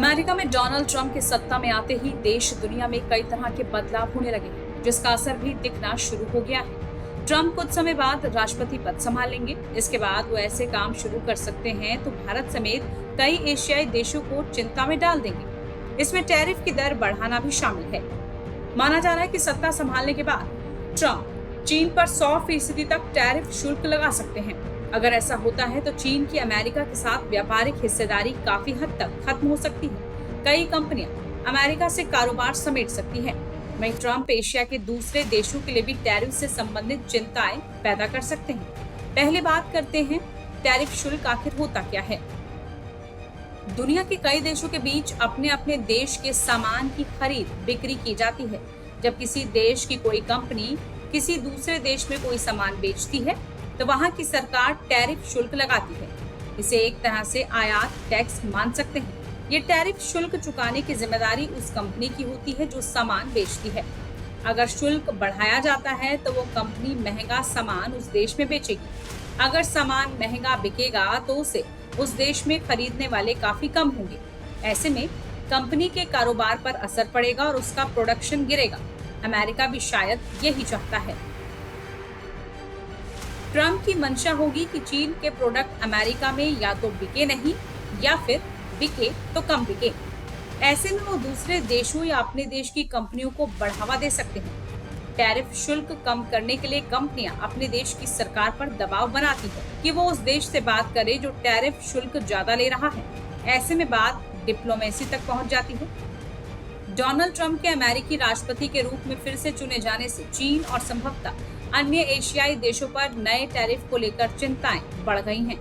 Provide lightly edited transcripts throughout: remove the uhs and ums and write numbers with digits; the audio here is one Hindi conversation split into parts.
अमेरिका में डोनाल्ड ट्रंप के सत्ता में आते ही देश दुनिया में कई तरह के बदलाव होने लगे, जिसका असर भी दिखना शुरू हो गया है। ट्रंप कुछ समय बाद राष्ट्रपति पद संभालेंगे। इसके बाद वो ऐसे काम शुरू कर सकते हैं तो भारत समेत कई एशियाई देशों को चिंता में डाल देंगे। इसमें टैरिफ की दर बढ़ाना भी शामिल है। माना जा रहा है कि सत्ता संभालने के बाद ट्रंप चीन पर 100% तक टैरिफ शुल्क लगा सकते हैं। अगर ऐसा होता है तो चीन की अमेरिका के साथ व्यापारिक हिस्सेदारी काफी हद तक खत्म हो सकती है। कई कंपनियां अमेरिका से कारोबार समेट सकती हैं। वहीं ट्रंप एशिया के दूसरे देशों के लिए भी टैरिफ से संबंधित चिंताएं पैदा कर सकते हैं। पहले बात करते हैं टैरिफ शुल्क आखिर होता क्या है। दुनिया के कई देशों के बीच अपने अपने देश के सामान की खरीद बिक्री की जाती है। जब किसी देश की कोई कंपनी किसी दूसरे देश में कोई सामान बेचती है तो वहां की सरकार टैरिफ शुल्क लगाती है। इसे एक तरह से आयात टैक्स मान सकते हैं। ये टैरिफ शुल्क चुकाने की जिम्मेदारी उस कंपनी की होती है जो सामान बेचती है। अगर शुल्क बढ़ाया जाता है तो वो कंपनी महंगा सामान उस देश में बेचेगी। अगर सामान महंगा बिकेगा तो उसे उस देश में खरीदने वाले काफी कम होंगे। ऐसे में कंपनी के कारोबार पर असर पड़ेगा और उसका प्रोडक्शन गिरेगा। अमेरिका भी शायद यही चाहता है। ट्रंप की मंशा होगी कि चीन के प्रोडक्ट अमेरिका में या तो बिके नहीं या फिर बिके तो कम बिके। ऐसे में वो दूसरे देशों या अपने देश की कंपनियों को बढ़ावा दे सकते हैं। टैरिफ शुल्क कम करने के लिए कंपनियां अपने देश की सरकार पर दबाव बनाती है कि वो उस देश से बात करे जो टैरिफ शुल्क ज्यादा ले रहा है। ऐसे में बात डिप्लोमेसी तक पहुंच जाती है। डोनाल्ड ट्रंप के अमेरिकी राष्ट्रपति के रूप में फिर से चुने जाने से चीन और संभवतः अन्य एशियाई देशों पर नए टैरिफ को लेकर चिंताएं बढ़ गई हैं।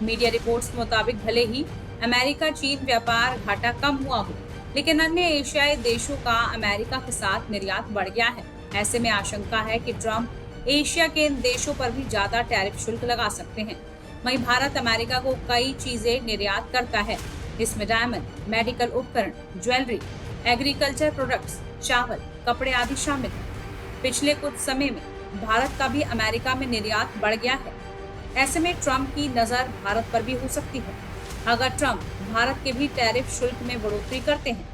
मीडिया रिपोर्ट्स के मुताबिक भले ही अमेरिका चीन व्यापार घाटा कम हुआ हो, लेकिन अन्य एशियाई देशों का अमेरिका के साथ निर्यात बढ़ गया है। ऐसे में आशंका है कि ट्रंप एशिया के इन देशों पर भी ज्यादा टैरिफ शुल्क लगा सकते हैं। वहीं भारत अमेरिका को कई चीजें निर्यात करता है। इसमें डायमंड, मेडिकल उपकरण, ज्वेलरी, एग्रीकल्चर प्रोडक्ट्स, चावल, कपड़े आदि शामिल हैं। पिछले कुछ समय में भारत का भी अमेरिका में निर्यात बढ़ गया है। ऐसे में ट्रंप की नजर भारत पर भी हो सकती है। अगर ट्रंप भारत के भी टैरिफ शुल्क में बढ़ोतरी करते हैं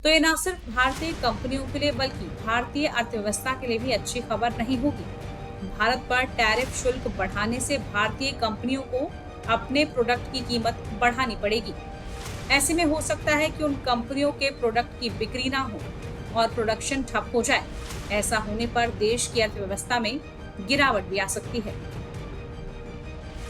तो ये न सिर्फ भारतीय कंपनियों के लिए बल्कि भारतीय अर्थव्यवस्था के लिए भी अच्छी खबर नहीं होगी। भारत पर टैरिफ शुल्क बढ़ाने से भारतीय कंपनियों को अपने प्रोडक्ट की कीमत बढ़ानी पड़ेगी। ऐसे में हो सकता है कि उन कंपनियों के प्रोडक्ट की बिक्री ना हो और प्रोडक्शन ठप हो जाए। ऐसा होने पर देश की अर्थव्यवस्था में गिरावट भी आ सकती है।